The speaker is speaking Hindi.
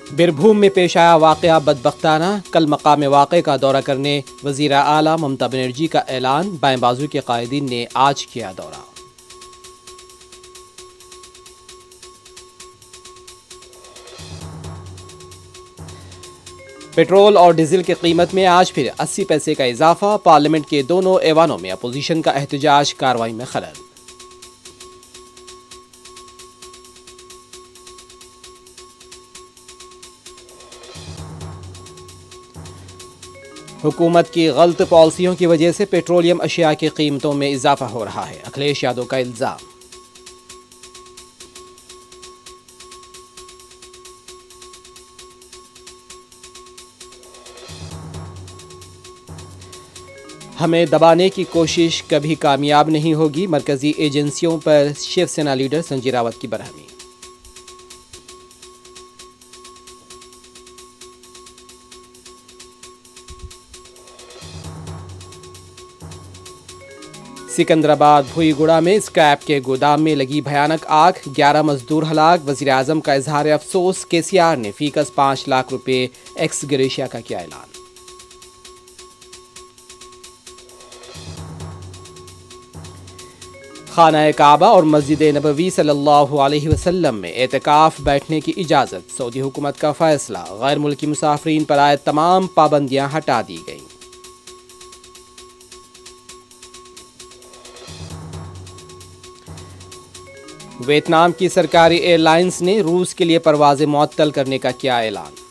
बीरभूम में पेश आया वाक़या बदबख्ताना। कल मकाम वाक़े का दौरा करने वज़ीर आला ममता बनर्जी का ऐलान। बाएं बाजू के कायदीन ने आज किया दौरा। पेट्रोल और डीजल की कीमत में आज फिर 80 पैसे का इजाफा। पार्लियामेंट के दोनों ऐवानों में अपोजिशन का एहतजाज, कार्रवाई में खलल। हुकूमत की गलत पॉलिसियों की वजह से पेट्रोलियम अशिया की कीमतों में इजाफा हो रहा है, अखिलेश यादव का इल्जाम। हमें दबाने की कोशिश कभी कामयाब नहीं होगी। मरकजी एजेंसियों पर शिवसेना लीडर संजय रावत की बरहमी। सिकंदराबाद भुईगुड़ा में स्क्रैप के गोदाम में लगी भयानक आग, 11 मजदूर हलाक। वजीर आजम का इजहार अफसोस। केसीआर ने फीकस 5 लाख रुपए एक्स ग्रेशिया का किया ऐलान। खाना काबा और मस्जिद नबवी सल्लल्लाहु अलैहि वसल्लम में एतकाफ बैठने की इजाज़त। सऊदी हुकूमत का फैसला। गैर मुल्की मुसाफरीन पर आए तमाम पाबंदियां हटा दी गईं। वियतनाम की सरकारी एयरलाइंस ने रूस के लिए परवाज़ें मुअत्तल करने का किया ऐलान।